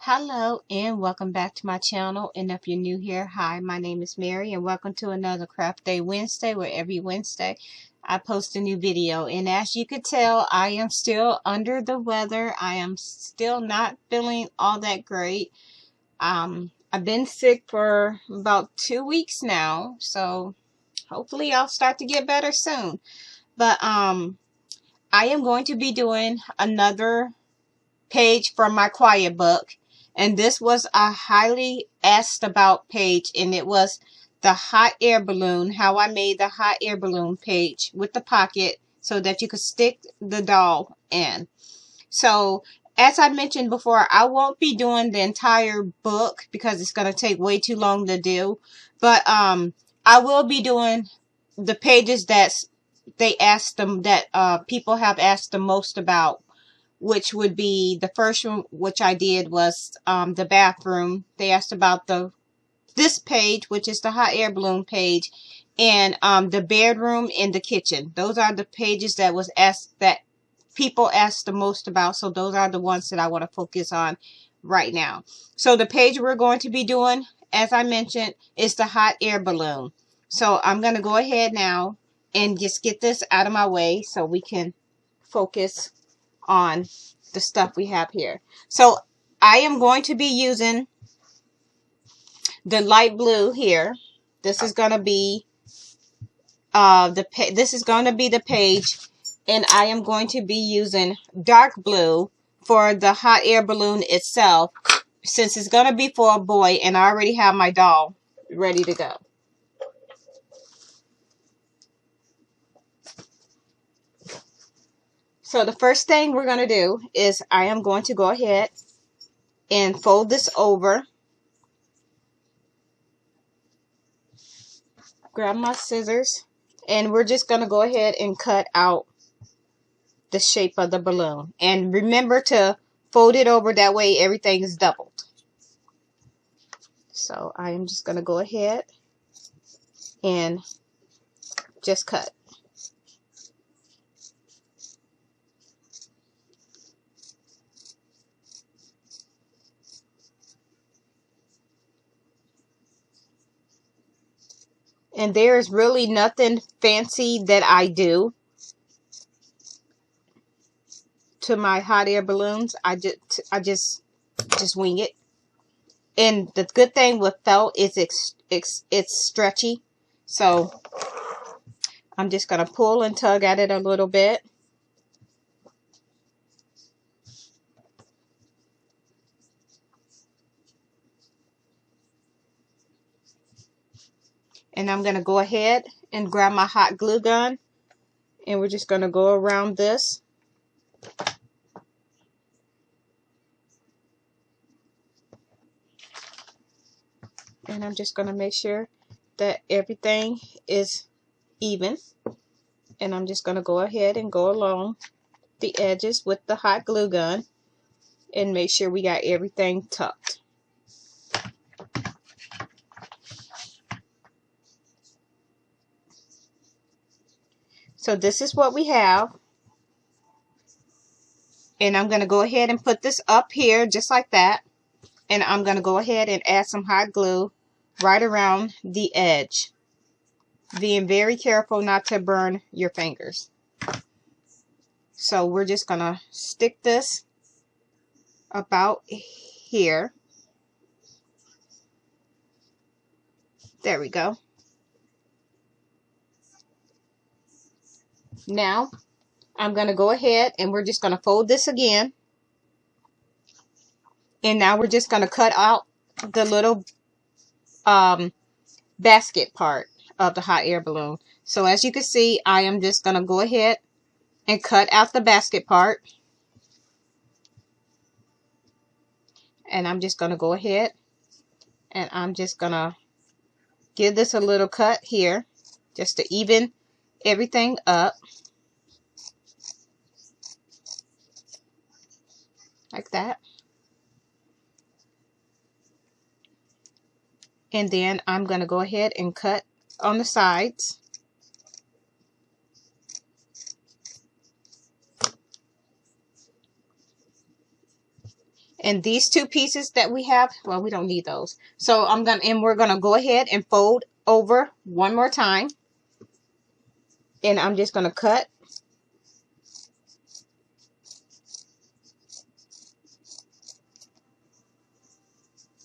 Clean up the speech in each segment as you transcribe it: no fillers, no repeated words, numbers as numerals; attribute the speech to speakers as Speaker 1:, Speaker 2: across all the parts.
Speaker 1: Hello and welcome back to my channel, and if you're new here, hi, my name is Mary and welcome to another Craft Day Wednesday, where every Wednesday I post a new video. And as you could tell, I am still under the weather. I am still not feeling all that great. I've been sick for about 2 weeks now, so hopefully I'll start to get better soon. But I am going to be doing another page from my quiet book, and this was a highly asked about page, and it was the hot air balloon, how I made the hot air balloon page with the pocket so that you could stick the doll in. So as I mentioned before, I won't be doing the entire book because it's going to take way too long to do, but I will be doing the pages that they asked them, that people have asked the most about, which would be the first one, which I did, was the bathroom. They asked about this page, which is the hot air balloon page, and the bedroom and the kitchen. Those are the pages that was asked, that people asked the most about. So those are the ones that I want to focus on right now. So the page we're going to be doing, as I mentioned, is the hot air balloon. So I'm going to go ahead now and just get this out of my way so we can focus on the stuff we have here. So I am going to be using the light blue here. This is going to be the page, and I am going to be using dark blue for the hot air balloon itself, since it's going to be for a boy and I already have my doll ready to go. So the first thing we're going to do is I am going to go ahead and fold this over. Grab my scissors, and we're just going to go ahead and cut out the shape of the balloon. And remember to fold it over, that way everything is doubled. So I am just going to go ahead and just cut. And there's really nothing fancy that I do to my hot air balloons. I just wing it. And the good thing with felt is it's stretchy. So I'm just going to pull and tug at it a little bit. And I'm going to go ahead and grab my hot glue gun, and we're just going to go around this. And I'm just going to make sure that everything is even. And I'm just going to go ahead and go along the edges with the hot glue gun and make sure we got everything tucked. So this is what we have. And I'm going to go ahead and put this up here just like that. And I'm going to go ahead and add some hot glue right around the edge, being very careful not to burn your fingers. So we're just going to stick this about here. There we go. Now I'm going to go ahead and we're just going to fold this again. And now we're just going to cut out the little basket part of the hot air balloon. So as you can see, I am just going to go ahead and cut out the basket part. And I'm just going to go ahead and I'm just going to give this a little cut here just to even everything up. Like that. And then I'm going to go ahead and cut on the sides. And these two pieces that we have, well, we don't need those. So we're gonna go ahead and fold over one more time. And I'm just gonna cut.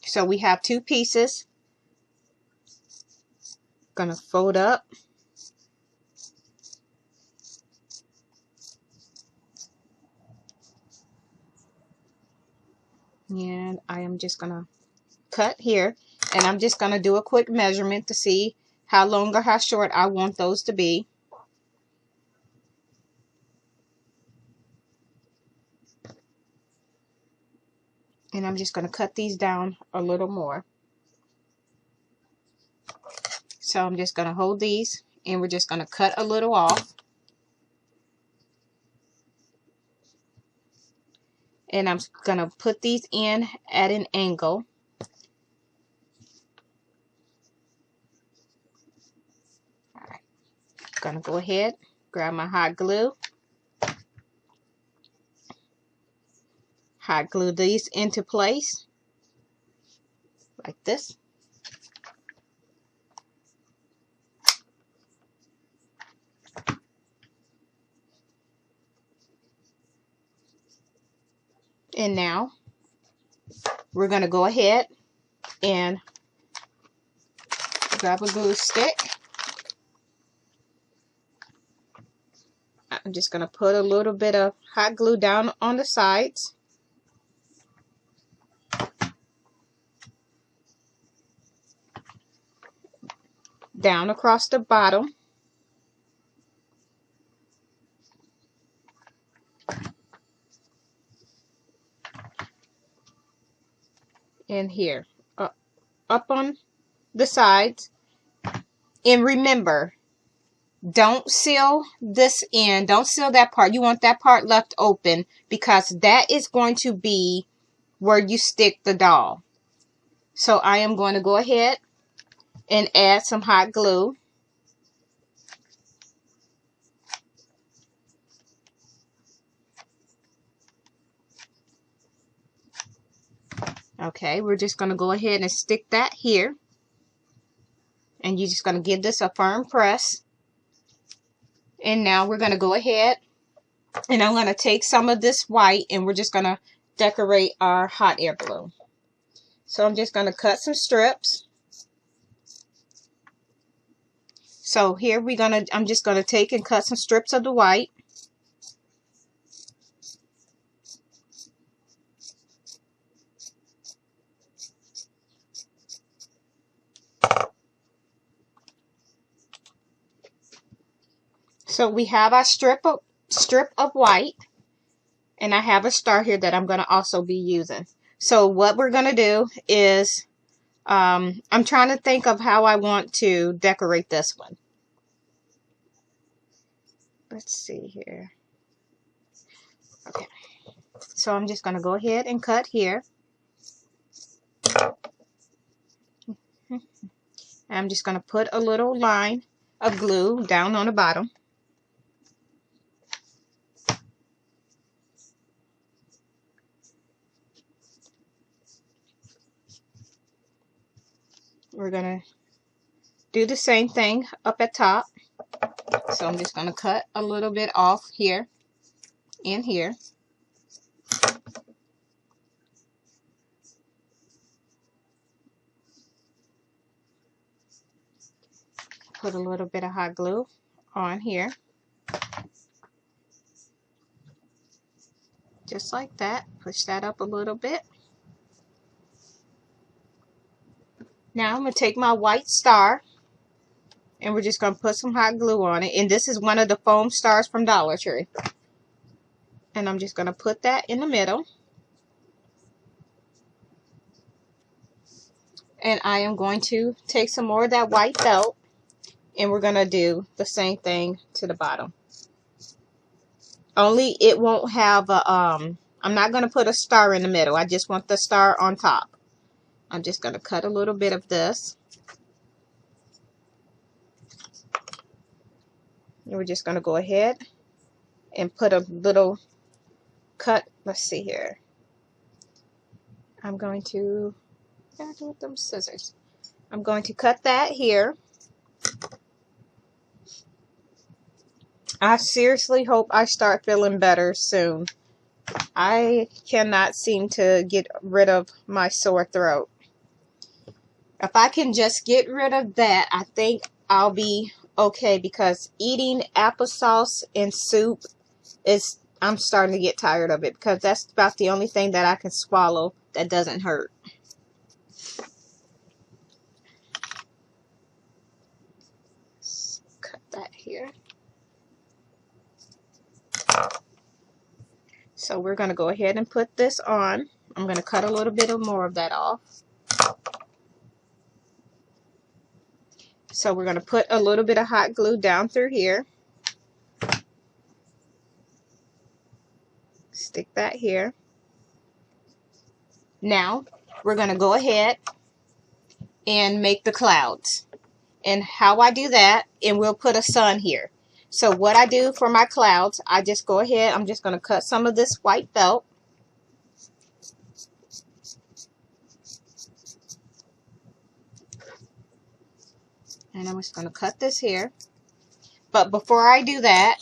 Speaker 1: So we have two pieces. Gonna fold up. And I am just gonna cut here, and I'm just gonna do a quick measurement to see how long or how short I want those to be. And I'm just gonna cut these down a little more. So I'm just gonna hold these, and we're just gonna cut a little off. And I'm gonna put these in at an angle. All right. Gonna go ahead, grab my hot glue. Hot glue these into place like this. And now we're going to go ahead and grab a glue stick. I'm just going to put a little bit of hot glue down on the sides. Down across the bottom. And here. Up on the sides. And remember, don't seal this end. Don't seal that part. You want that part left open because that is going to be where you stick the doll. So I am going to go ahead and add some hot glue. Okay, we're just going to go ahead and stick that here. And you're just going to give this a firm press. And now we're going to go ahead and I'm going to take some of this white and we're just going to decorate our hot air balloon. So I'm just going to cut some strips. So here I'm just going to take and cut some strips of the white. So we have our strip of white, and I have a star here that I'm going to also be using. So what we're going to do is, I'm trying to think of how I want to decorate this one. Let's see here. Okay. So I'm just going to go ahead and cut here. I'm just going to put a little line of glue down on the bottom. We're going to do the same thing up at top. So I'm just going to cut a little bit off here and here. Put a little bit of hot glue on here. Just like that. Push that up a little bit. Now I'm going to take my white star and we're just going to put some hot glue on it. And this is one of the foam stars from Dollar Tree. And I'm just going to put that in the middle. And I am going to take some more of that white felt and we're going to do the same thing to the bottom. Only it won't have a, I'm not going to put a star in the middle. I just want the star on top. I'm just going to cut a little bit of this. And we're just going to go ahead and put a little cut. Let's see here. I'm going to, gotta do with them scissors. I'm going to cut that here. I seriously hope I start feeling better soon. I cannot seem to get rid of my sore throat. If I can just get rid of that, I think I'll be okay, because eating applesauce and soup is, I'm starting to get tired of it, because that's about the only thing that I can swallow that doesn't hurt. Let's cut that here. So we're going to go ahead and put this on. I'm going to cut a little bit more of that off. So we're going to put a little bit of hot glue down through here. Stick that here. Now we're going to go ahead and make the clouds. And how I do that, and we'll put a sun here. So what I do for my clouds, I just go ahead, I'm just going to cut some of this white felt. And I'm just going to cut this here. But before I do that,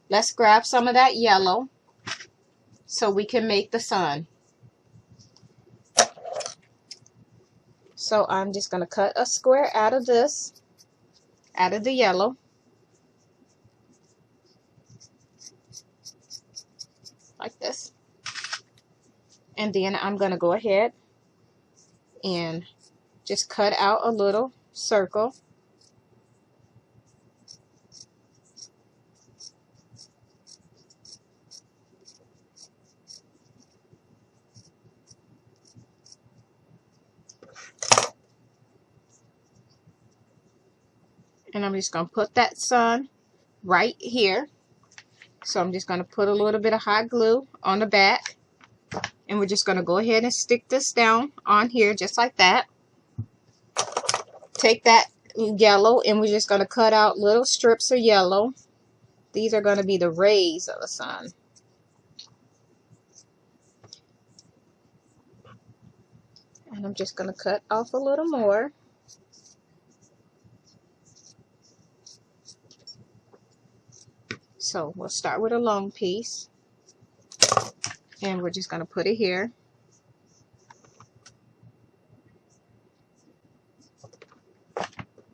Speaker 1: let's grab some of that yellow so we can make the sun. So I'm just going to cut a square out of this, out of the yellow. Like this. And then I'm going to go ahead and just cut out a little circle. And I'm just going to put that sun right here. So I'm just going to put a little bit of hot glue on the back. And we're just going to go ahead and stick this down on here just like that. Take that yellow and we're just going to cut out little strips of yellow. These are going to be the rays of the sun. And I'm just going to cut off a little more. So we'll start with a long piece. And we're just going to put it here.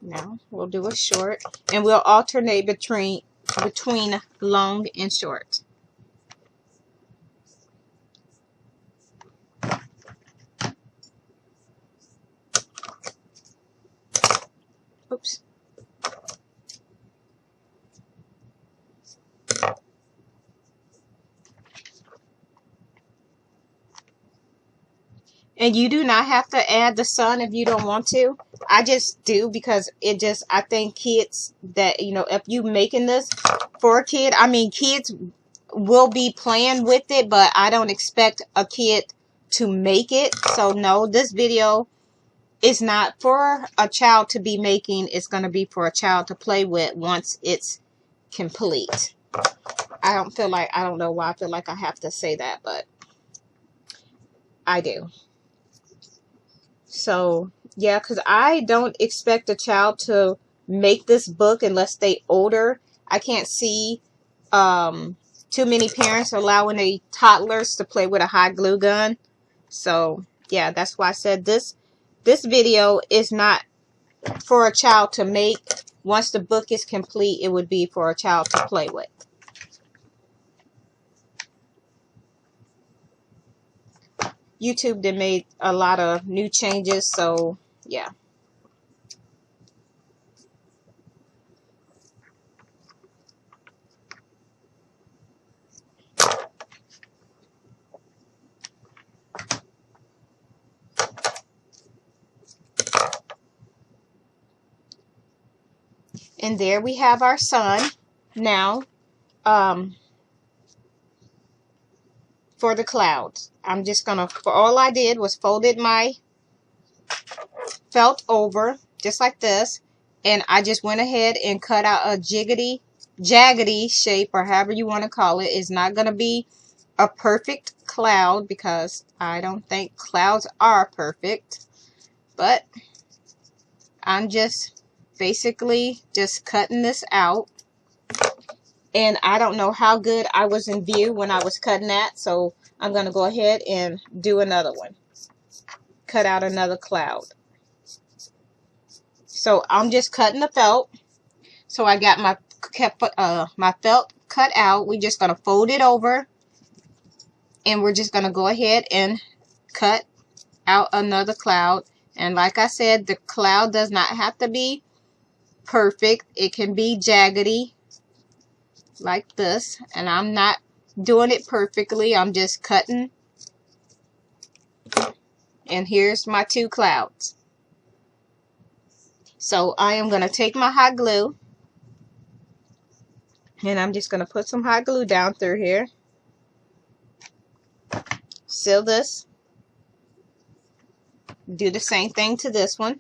Speaker 1: Now we'll do a short. And we'll alternate between long and short. Oops. And you do not have to add the sun if you don't want to. I just do because it just, I think kids that, you know, if you making this for a kid, I mean, kids will be playing with it, but I don't expect a kid to make it. So no, this video is not for a child to be making. It's going to be for a child to play with once it's complete. I don't feel like, I don't know why I feel like I have to say that, but I do. So, yeah, because I don't expect a child to make this book unless they older. I can't see too many parents allowing their toddlers to play with a hot glue gun. So, yeah, that's why I said this video is not for a child to make. Once the book is complete, it would be for a child to play with. YouTube did made a lot of new changes, so yeah. And there we have our sun. Now, for the clouds, I'm just gonna, for all I did was folded my felt over just like this, and I just went ahead and cut out a jaggedy shape, or however you want to call it. It's not gonna be a perfect cloud, because I don't think clouds are perfect, but I'm just basically just cutting this out. And I don't know how good I was in view when I was cutting that, so I'm going to go ahead and do another one. Cut out another cloud. So I'm just cutting the felt. So I got my felt cut out. We're just going to fold it over, and we're just going to go ahead and cut out another cloud. And like I said, the cloud does not have to be perfect. It can be jaggedy like this, and I'm not doing it perfectly. I'm just cutting. And here's my two clouds. So I am going to take my hot glue, and I'm just going to put some hot glue down through here. Seal this. Do the same thing to this one.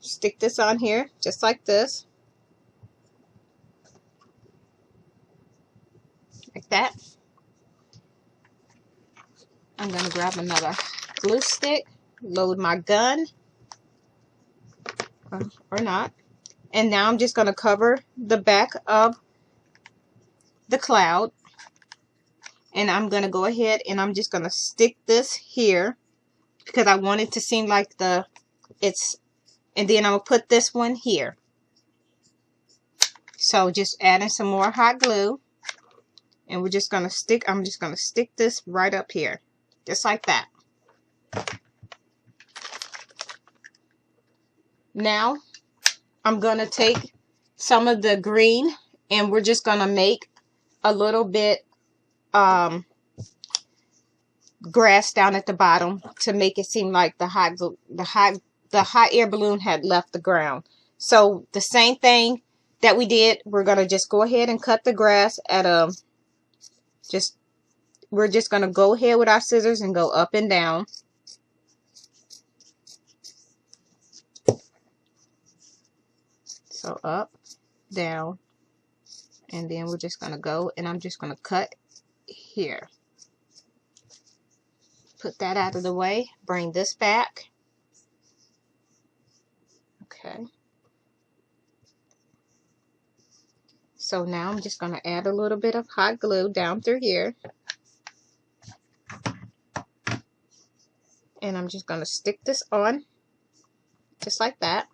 Speaker 1: Stick this on here just like this. Like that. I'm going to grab another glue stick, load my gun, or not. And now I'm just going to cover the back of the cloud. And I'm going to go ahead and I'm just going to stick this here, because I want it to seem like and then I'm going to put this one here. So just adding some more hot glue. And we're just going to stick, I'm just going to stick this right up here. Just like that. Now, I'm going to take some of the green, and we're just going to make a little bit grass down at the bottom to make it seem like the hot air balloon had left the ground. So the same thing that we did, we're going to just go ahead and cut the grass at we're just going to go ahead with our scissors and go up and down. So up, down, and then we're just going to go, and I'm just going to cut here. Put that out of the way. Bring this back. Okay. So now I'm just going to add a little bit of hot glue down through here. And I'm just going to stick this on just like that.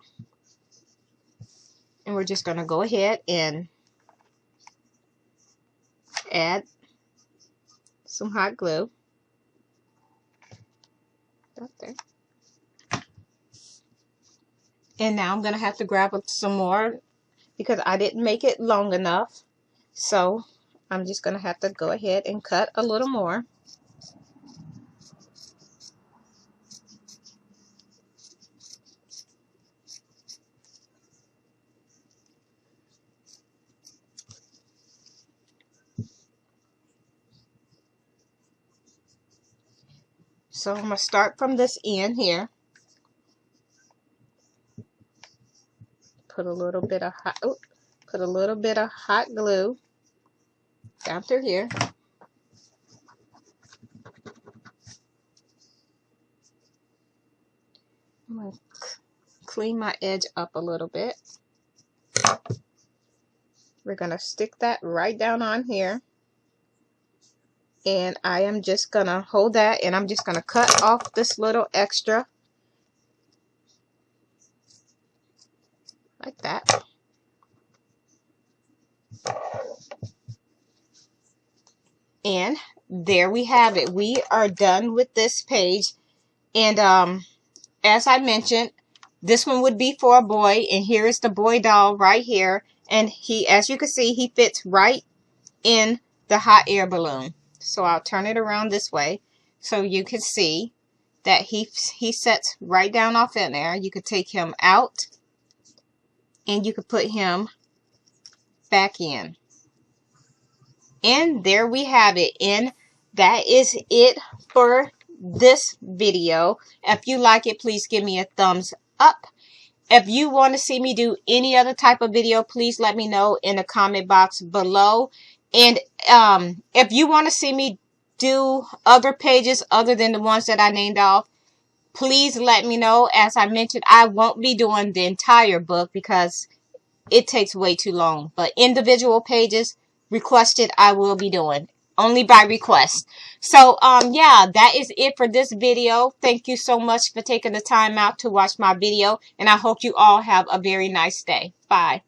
Speaker 1: And we're just going to go ahead and add some hot glue. Up there. And now I'm going to have to grab some more, because I didn't make it long enough. So I'm just going to have to go ahead and cut a little more. So I'm going to start from this end here. Put a little bit of hot glue down through here. I'm going to clean my edge up a little bit. We're going to stick that right down on here. And I am just going to hold that, and I'm just going to cut off this little extra. Like that. And there we have it. We are done with this page. And as I mentioned, this one would be for a boy. And here is the boy doll right here. And he, as you can see, he fits right in the hot air balloon. So I'll turn it around this way so you can see that he sets right down off in there. You could take him out and you could put him back in. And there we have it. And that is it for this video. If you like it, please give me a thumbs up. If you want to see me do any other type of video, please let me know in the comment box below. And if you want to see me do other pages other than the ones that I named off, please let me know. As I mentioned, I won't be doing the entire book because it takes way too long. But individual pages requested, I will be doing. Only by request. So, yeah, that is it for this video. Thank you so much for taking the time out to watch my video. And I hope you all have a very nice day. Bye.